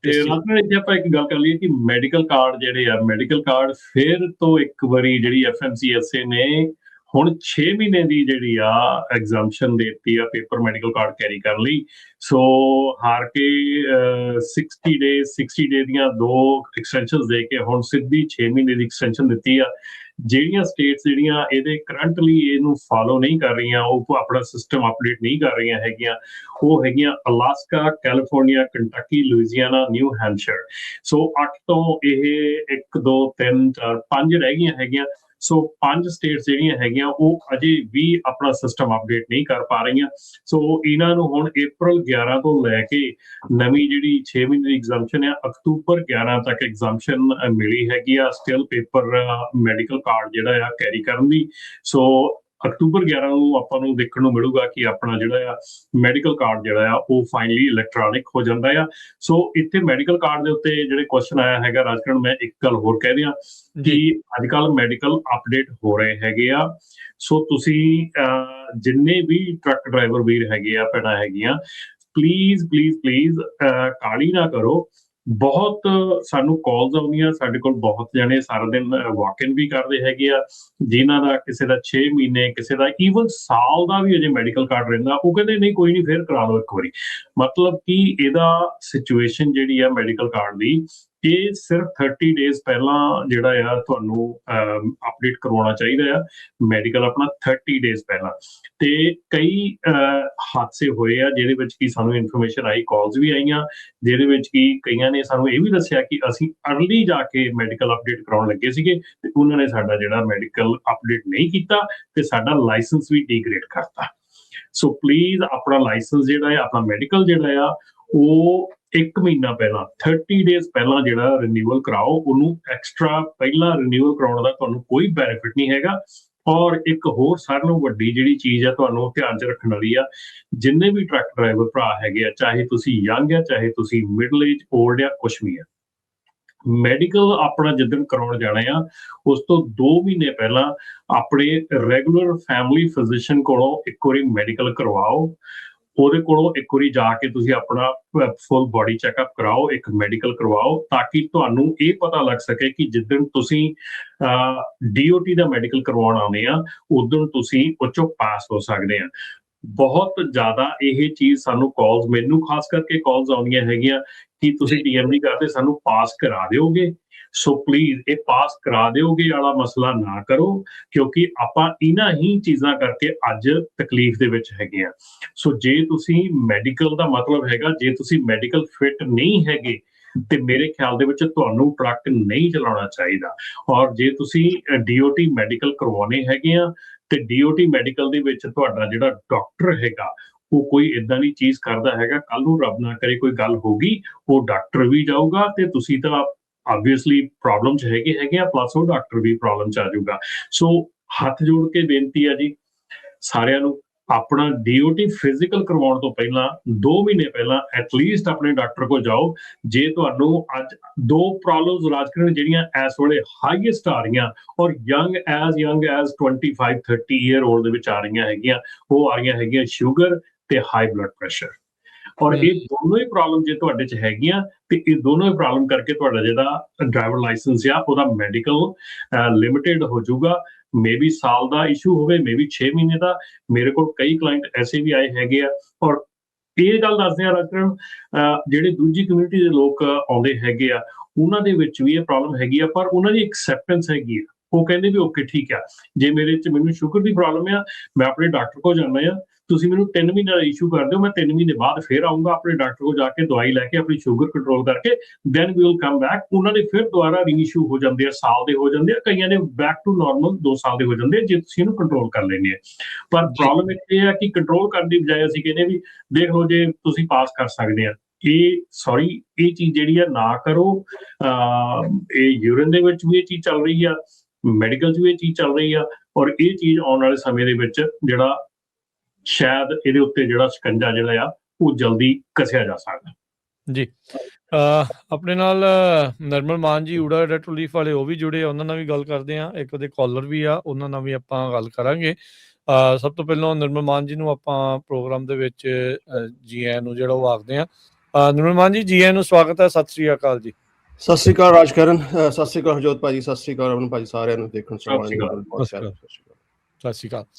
ਤੇ ਰਾਤ ਇੱਥੇ ਆਪਾਂ ਇੱਕ ਗੱਲ ਕਰ ਲਈਏ ਕਿ ਮੈਡੀਕਲ ਕਾਰਡ ਜਿਹੜੇ ਆ, ਮੈਡੀਕਲ ਕਾਰਡ ਫਿਰ ਤੋਂ ਇੱਕ ਵਾਰੀ ਜਿਹੜੀ FMCSA ਨੇ ਹੁਣ 6 ਮਹੀਨੇ ਦੀ ਜਿਹੜੀ ਆ ਐਗਜ਼ਾਮਸ਼ਨ ਦੇ ਦਿੱਤੀ ਆ ਪੇਪਰ ਮੈਡੀਕਲ ਕਾਰਡ ਕੈਰੀ ਕਰਨ ਲਈ। ਸੋ ਹਾਰ ਕੇ 60 ਡੇ ਦੀਆਂ 2 ਐਕਸਟੈਂਸ਼ਨ ਦੇ ਕੇ ਹੁਣ ਸਿੱਧੀ 6 ਮਹੀਨੇ ਦੀ ਐਕਸਟੈਂਸ਼ਨ ਦਿੱਤੀ ਆ। ਜਿਹੜੀਆਂ ਸਟੇਟਸ ਜਿਹੜੀਆਂ ਇਹਦੇ ਕਰੰਟਲੀ ਇਹਨੂੰ ਫਾਲੋ ਨਹੀਂ ਕਰ ਰਹੀਆਂ, ਉਹ ਆਪਣਾ ਸਿਸਟਮ ਅਪਡੇਟ ਨਹੀਂ ਕਰ ਰਹੀਆਂ ਹੈਗੀਆਂ, ਉਹ ਹੈਗੀਆਂ ਅਲਾਸਕਾ, ਕੈਲੀਫੋਰਨੀਆ, ਕੰਟਕੀ, ਲੁਈਜ਼ੀਆਨਾ, ਨਿਊ ਹੈਂਪਸ਼ਾਇਰ। ਸੋ 8 ਤੋਂ ਇਹ 1 2 3 4 5 ਰਹਿ ਗਈਆਂ ਹੈਗੀਆਂ। ਸੋ 5 ਸਟੇਟਸ ਜਿਹੜੀਆਂ ਹੈਗੀਆਂ ਉਹ ਅਜੇ ਵੀ ਆਪਣਾ ਸਿਸਟਮ ਅਪਡੇਟ ਨਹੀਂ ਕਰ ਪਾ ਰਹੀਆਂ। ਸੋ ਇਹਨਾਂ ਨੂੰ ਹੁਣ April 11 ਤੋਂ ਲੈ ਕੇ ਨਵੀਂ ਜਿਹੜੀ 6 ਮਹੀਨੇ ਦੀ ਐਗਜ਼ਾਮਸ਼ਨ ਆ, October 11 ਤੱਕ ਐਗਜ਼ਾਮਸ਼ਨ ਮਿਲੀ ਹੈਗੀ ਆ ਸਟਿਲ ਪੇਪਰ ਮੈਡੀਕਲ ਕਾਰਡ ਜਿਹੜਾ ਆ ਕੈਰੀ ਕਰਨ ਦੀ। ਸੋ October 11 ਨੂੰ ਆਪਾਂ ਨੂੰ ਦੇਖਣ ਨੂੰ ਮਿਲੂਗਾ ਕਿ ਆਪਣਾ ਜਿਹੜਾ ਆ ਮੈਡੀਕਲ ਕਾਰਡ ਜਿਹੜਾ ਆ ਉਹ ਫਾਈਨਲੀ ਇਲੈਕਟ੍ਰੋਨਿਕ ਹੋ ਜਾਂਦਾ ਆ। ਸੋ ਇੱਥੇ ਮੈਡੀਕਲ ਕਾਰਡ ਦੇ ਉੱਤੇ ਜਿਹੜੇ ਕੁਐਸਚਨ ਆਇਆ ਹੈਗਾ ਰਾਜਕਰਨ, ਮੈਂ ਇੱਕ ਗੱਲ ਹੋਰ ਕਹਿ ਦਿਆਂ ਕਿ ਅੱਜ ਕੱਲ੍ਹ ਮੈਡੀਕਲ ਅਪਡੇਟ ਹੋ ਰਹੇ ਹੈਗੇ ਆ। ਸੋ ਤੁਸੀਂ ਜਿੰਨੇ ਵੀ ਟਰੱਕ ਡਰਾਈਵਰ ਵੀਰ ਹੈਗੇ ਆ, ਭੈਣਾਂ ਹੈਗੀਆਂ, ਪਲੀਜ਼ ਕਾਹਲੀ ਨਾ ਕਰੋ। ਬਹੁਤ ਸਾਨੂੰ ਕਾਲਸ ਆਉਂਦੀਆਂ, ਸਾਡੇ ਕੋਲ ਬਹੁਤ ਜਾਣੇ ਸਾਰਾ ਦਿਨ ਵਾਕ ਇਨ ਵੀ ਕਰਦੇ ਹੈਗੇ ਆ, ਜਿਨ੍ਹਾਂ ਦਾ ਕਿਸੇ ਦਾ 6 ਮਹੀਨੇ, ਕਿਸੇ ਦਾ ਈਵਨ ਸਾਲ ਦਾ ਵੀ ਅਜੇ ਮੈਡੀਕਲ ਕਾਰਡ ਰਹਿੰਦਾ। ਉਹ ਕਹਿੰਦੇ ਨਹੀਂ ਕੋਈ ਨਹੀਂ, ਫਿਰ ਕਰਾ ਲਓ ਇੱਕ ਵਾਰੀ। ਮਤਲਬ ਕਿ ਇਹਦਾ ਸਿਚੁਏਸ਼ਨ ਜਿਹੜੀ ਆ ਮੈਡੀਕਲ ਕਾਰਡ ਦੀ, ਇਹ ਸਿਰਫ 30 ਡੇਜ਼ ਪਹਿਲਾਂ ਜਿਹੜਾ ਆ ਤੁਹਾਨੂੰ ਅਪਡੇਟ ਕਰਵਾਉਣਾ ਚਾਹੀਦਾ ਆ ਮੈਡੀਕਲ ਆਪਣਾ 30 ਡੇਜ਼ ਪਹਿਲਾਂ। ਤੇ ਕਈ ਹਾਦਸੇ ਹੋਏ ਆ ਜਿਹਦੇ ਵਿੱਚ ਕੀ ਸਾਨੂੰ ਇਨਫੋਰਮੇਸ਼ਨ ਆਈ, ਕਾਲਸ ਵੀ ਆਈਆਂ, ਜਿਹਦੇ ਵਿੱਚ ਕੀ ਕਈਆਂ ਨੇ ਸਾਨੂੰ ਇਹ ਵੀ ਦੱਸਿਆ ਕਿ ਅਸੀਂ ਅਰਲੀ ਜਾ ਕੇ ਮੈਡੀਕਲ ਅਪਡੇਟ ਕਰਾਉਣ ਲੱਗੇ ਸੀਗੇ ਤੇ ਉਹਨਾਂ ਨੇ ਸਾਡਾ ਜਿਹੜਾ ਮੈਡੀਕਲ ਅਪਡੇਟ ਨਹੀਂ ਕੀਤਾ ਤੇ ਸਾਡਾ ਲਾਇਸੈਂਸ ਵੀ ਡੀਗ੍ਰੇਡ ਕਰਤਾ। ਸੋ ਪਲੀਜ਼ ਆਪਣਾ ਲਾਇਸੈਂਸ ਜਿਹੜਾ ਆ, ਆਪਣਾ ਮੈਡੀਕਲ ਜਿਹੜਾ ਆ, ਉਹ 1 ਮਹੀਨਾ ਪਹਿਲਾਂ 30 ਡੇਜ਼ ਪਹਿਲਾਂ ਜਿਹੜਾ ਰਿਨਿਊਅਲ ਕਰਾਓ। ਉਹਨੂੰ ਐਕਸਟਰਾ ਪਹਿਲਾਂ ਰਿਨਿਊਅਲ ਕਰਾਉਣ ਦਾ ਤੁਹਾਨੂੰ ਕੋਈ ਬੈਨੀਫਿਟ ਨਹੀਂ ਹੈਗਾ। ਔਰ ਇੱਕ ਹੋਰ ਸਾਰਿਆਂ ਨਾਲੋਂ ਵੱਡੀ ਜਿਹੜੀ ਚੀਜ਼ ਆ ਤੁਹਾਨੂੰ ਧਿਆਨ 'ਚ ਰੱਖਣ ਵਾਲੀ ਆ, ਜਿੰਨੇ ਵੀ ਟਰੱਕ ਡਰਾਈਵਰ ਭਰਾ ਹੈਗੇ ਆ, ਚਾਹੇ ਤੁਸੀਂ ਯੰਗ ਆ, ਚਾਹੇ ਤੁਸੀਂ ਮਿਡਲ ਏਜ, ਓਲਡ ਆ, ਕੁਛ ਵੀ ਆ, ਮੈਡੀਕਲ ਆਪਣਾ ਜਿੱਦਣ ਕਰਾਉਣ ਜਾਣਾ ਆ ਉਸ ਤੋਂ 2 ਮਹੀਨੇ ਪਹਿਲਾਂ ਆਪਣੇ ਰੈਗੂਲਰ ਫੈਮਿਲੀ ਫਿਜ਼ੀਸ਼ੀਅਨ ਕੋਲੋਂ ਇੱਕ ਵਾਰੀ ਮੈਡੀਕਲ ਕਰਵਾਓ। ਉਹਦੇ ਕੋਲੋਂ ਇੱਕ ਵਾਰੀ ਜਾ ਕੇ ਤੁਸੀਂ ਆਪਣਾ ਫੁੱਲ ਬੋਡੀ ਚੈੱਕਅਪ ਕਰਾਓ, ਇੱਕ ਮੈਡੀਕਲ ਕਰਵਾਓ, ਤਾਂ ਕਿ ਤੁਹਾਨੂੰ ਇਹ ਪਤਾ ਲੱਗ ਸਕੇ ਕਿ ਜਿੱਦਣ ਤੁਸੀਂ DOT ਦਾ ਮੈਡੀਕਲ ਕਰਵਾਉਣ ਆਉਂਦੇ ਆ ਉਦੋਂ ਤੁਸੀਂ ਉਹ 'ਚੋਂ ਪਾਸ ਹੋ ਸਕਦੇ ਆ। ਬਹੁਤ ਜ਼ਿਆਦਾ ਇਹ ਚੀਜ਼ ਸਾਨੂੰ ਕਾਲਸ, ਮੈਨੂੰ ਖਾਸ ਕਰਕੇ ਕਾਲਸ ਆਉਂਦੀਆਂ ਹੈਗੀਆਂ ਕਿ ਤੁਸੀਂ DMD ਕਰਦੇ ਸਾਨੂੰ ਪਾਸ ਕਰਾ ਦਿਓਗੇ। ਸੋ ਪਲੀਜ਼ ਇਹ ਪਾਸ ਕਰਾ ਦਿਓਗੇ ਵਾਲਾ ਮਸਲਾ ਨਾ ਕਰੋ, ਕਿਉਂਕਿ ਆਪਾਂ ਇਹਨਾਂ ਹੀ ਚੀਜ਼ਾਂ ਕਰਕੇ ਅੱਜ ਤਕਲੀਫ ਦੇ ਵਿੱਚ ਹੈਗੇ ਆ। ਸੋ ਜੇ ਤੁਸੀਂ ਮੈਡੀਕਲ ਦਾ ਮਤਲਬ ਹੈਗਾ, ਜੇ ਤੁਸੀਂ ਮੈਡੀਕਲ ਫਿਟ ਨਹੀਂ ਹੈਗੇ ਤੇ ਮੇਰੇ ਖਿਆਲ ਦੇ ਵਿੱਚ ਤੁਹਾਨੂੰ ਟਰੱਕ ਨਹੀਂ ਚਲਾਉਣਾ ਚਾਹੀਦਾ। ਔਰ ਜੇ ਤੁਸੀਂ DOT ਮੈਡੀਕਲ ਕਰਵਾਉਣੇ ਹੈਗੇ ਆ ਤੇ DOT ਮੈਡੀਕਲ ਦੇ ਵਿੱਚ ਤੁਹਾਡਾ ਜਿਹੜਾ ਡਾਕਟਰ ਹੈਗਾ ਉਹ ਕੋਈ ਏਦਾਂ ਦੀ ਚੀਜ਼ ਕਰਦਾ ਹੈਗਾ, ਕੱਲ ਨੂੰ ਰੱਬ ਨਾ ਕਰੇ ਕੋਈ ਗੱਲ ਹੋਗੀ, ਉਹ ਡਾਕਟਰ ਵੀ ਜਾਊਗਾ ਤੇ ਤੁਸੀਂ ਤਾਂ ਆਬਵੀਅਸਲੀ ਪ੍ਰੋਬਲਮ 'ਚ ਹੈਗੇ ਆ, ਪਲੱਸ ਉਹ ਡਾਕਟਰ ਵੀ ਪ੍ਰੋਬਲਮ 'ਚ ਆ ਜਾਊਗਾ। ਸੋ ਹੱਥ ਜੋੜ ਕੇ ਬੇਨਤੀ ਆ ਜੀ ਸਾਰਿਆਂ ਨੂੰ, ਆਪਣਾ DOT ਫਿਜ਼ੀਕਲ ਕਰਵਾਉਣ ਤੋਂ ਪਹਿਲਾਂ 2 ਮਹੀਨੇ ਪਹਿਲਾਂ ਐਟਲੀਸਟ ਆਪਣੇ ਡਾਕਟਰ ਕੋਲ ਜਾਓ। ਜੇ ਤੁਹਾਨੂੰ ਅੱਜ 2 ਪ੍ਰੋਬਲਮਸ ਰਾਜਕਰਨ ਜਿਹੜੀਆਂ ਇਸ ਵੇਲੇ ਹਾਈਐਸਟ ਆ ਰਹੀਆਂ ਔਰ ਯੰਗ ਐਜ਼ 25-30 ਈਅਰ ਓਲਡ ਦੇ ਵਿੱਚ ਆ ਰਹੀਆਂ ਹੈਗੀਆਂ, ਉਹ ਆ ਰਹੀਆਂ ਹੈਗੀਆਂ ਸ਼ੂਗਰ ਤੇ ਹਾਈ ਬਲੱਡ ਪ੍ਰੈਸ਼ਰ। ਔਰ ਇਹ ਦੋਨੋਂ ਹੀ ਪ੍ਰੋਬਲਮ ਜੇ ਤੁਹਾਡੇ 'ਚ ਹੈਗੀਆਂ ਤੇ ਇਹ ਦੋਨੋਂ ਹੀ ਪ੍ਰੋਬਲਮ ਕਰਕੇ ਤੁਹਾਡਾ ਜਿਹੜਾ ਡਰਾਈਵਰ ਲਾਇਸੈਂਸ ਆ ਉਹਦਾ ਮੈਡੀਕਲ ਲਿਮਿਟਿਡ ਹੋ ਜਾਊਗਾ। ਮੇਬੀ ਸਾਲ ਦਾ ਇਸ਼ੂ ਹੋਵੇ, ਮੇਬੀ 6 ਮਹੀਨੇ ਦਾ। ਮੇਰੇ ਕੋਲ ਕਈ ਕਲਾਇੰਟ ਐਸੇ ਵੀ ਆਏ ਹੈਗੇ ਆ। ਔਰ ਇਹ ਗੱਲ ਦੱਸਦੇ ਆ ਰਾਜਕਰਨ, ਜਿਹੜੇ ਦੂਜੀ ਕਮਿਊਨਿਟੀ ਦੇ ਲੋਕ ਆਉਂਦੇ ਹੈਗੇ ਆ ਉਹਨਾਂ ਦੇ ਵਿੱਚ ਵੀ ਇਹ ਪ੍ਰੋਬਲਮ ਹੈਗੀ ਆ, ਪਰ ਉਹਨਾਂ ਦੀ ਐਕਸੈਪਟੈਂਸ ਹੈਗੀ ਆ। ਉਹ ਕਹਿੰਦੇ ਵੀ ਓਕੇ ਠੀਕ ਆ, ਜੇ ਮੈਨੂੰ ਸ਼ੂਗਰ ਦੀ ਪ੍ਰੋਬਲਮ ਆ, ਮੈਂ ਆਪਣੇ ਡਾਕਟਰ ਕੋਲ ਜਾਣਾ ਆ, ਤੁਸੀਂ ਮੈਨੂੰ 3 ਮਹੀਨੇ ਦਾ ਇਸ਼ੂ ਕਰ ਦਿਓ, ਮੈਂ 3 ਮਹੀਨੇ ਬਾਅਦ ਫਿਰ ਆਊਂਗਾ ਆਪਣੇ ਡਾਕਟਰ ਕੋਲ ਜਾ ਕੇ ਦਵਾਈ ਲੈ ਕੇ ਆਪਣੀ ਸ਼ੂਗਰ ਕੰਟਰੋਲ ਕਰਕੇ, then we will come back. ਉਹਨਾਂ ਦੇ ਫਿਰ ਦੁਬਾਰਾ ਰੀਇਸ਼ੂ ਹੋ ਜਾਂਦੇ ਆ, ਸਾਲ ਦੇ ਹੋ ਜਾਂਦੇ ਆ, ਕਈਆਂ ਦੇ ਬੈਕ ਟੂ ਨਾਰਮਲ 2 ਸਾਲ ਦੇ ਹੋ ਜਾਂਦੇ ਆ ਜੇ ਤੁਸੀਂ ਇਹਨੂੰ ਕੰਟਰੋਲ ਕਰ ਲੈਂਦੇ ਆ। ਪਰ ਪ੍ਰੋਬਲਮ ਇਹ ਆ ਕਿ ਕੰਟਰੋਲ ਕਰਨ ਦੀ ਬਜਾਏ ਅਸੀਂ ਕਹਿੰਦੇ ਵੀ ਦੇਖ ਲਓ ਜੇ ਤੁਸੀਂ ਪਾਸ ਕਰ ਸਕਦੇ ਆ, ਇਹ ਚੀਜ਼ ਜਿਹੜੀ ਆ ਨਾ ਕਰੋ। ਇਹ ਯੂਰਿਨ ਦੇ ਵਿੱਚ ਵੀ ਇਹ ਚੀਜ਼ ਚੱਲ ਰਹੀ ਆ, ਮੈਡੀਕਲ 'ਚ ਵੀ ਇਹ ਚੀਜ਼ ਚੱਲ ਰਹੀ ਆ, ਔਰ ਇਹ ਚੀਜ਼ ਆਉਣ ਵਾਲੇ ਸਮੇਂ ਦੇ ਵਿੱਚ ਜਿਹੜਾ ਸ਼ਾਇਦ ਇਹਦੇ ਉੱਤੇ ਜਿਹੜਾ ਸ਼ਿਕੰਜਾ ਜਿਹੜਾ ਆ ਉਹ ਜਲਦੀ ਕੱਸਿਆ ਜਾ ਸਕਦਾ ਜੀ। ਆਪਣੇ ਨਾਲ ਨਰਮਲ ਮਾਨ ਜੀ ਊੜਾ ਰੈਡ ਰਿਲੀਫ ਵਾਲੇ ਉਹ ਵੀ ਜੁੜੇ, ਉਹਨਾਂ ਨਾਲ ਵੀ ਗੱਲ ਕਰਦੇ ਆ। ਇੱਕ ਉਹਦੇ ਕਾਲਰ ਵੀ ਆ, ਉਹਨਾਂ ਨਾਲ ਵੀ ਆਪਾਂ ਗੱਲ ਕਰਾਂਗੇ। ਸਭ ਤੋਂ ਪਹਿਲਾਂ ਨਰਮਲ ਮਾਨ ਜੀ ਨੂੰ ਆਪਾਂ ਪ੍ਰੋਗਰਾਮ ਦੇ ਵਿੱਚ ਜੀ ਆਇਆਂ ਨੂੰ ਜਿਹੜਾ ਉਹ ਆਖਦੇ ਆ। ਨਿਰਮਲ ਮਾਨ ਜੀ ਆਇਆਂ ਨੂੰ ਸਵਾਗਤ ਹੈ। ਸਤਿ ਸ੍ਰੀ ਅਕਾਲ ਜੀ। ਸਤਿ ਸ਼੍ਰੀ ਅਕਾਲ ਰਾਜਕਰਨ, ਸਤਿ ਸ਼੍ਰੀ ਅਕਾਲ ਹਰਜੋਤ ਭਾਜੀ, ਸਤਿ ਸ਼੍ਰੀ ਅਕਾਲ ਅਮਨ ਭਾਜੀ, ਸਾਰਿਆਂ ਨੂੰ ਦੇਖਣ ਸਤਿ ਸ਼੍ਰੀ ਅਕਾਲ। ਬਹੁਤ ਪਿਆਰ। ਸਤਿ ਸ਼੍ਰੀ ਅਕਾਲ।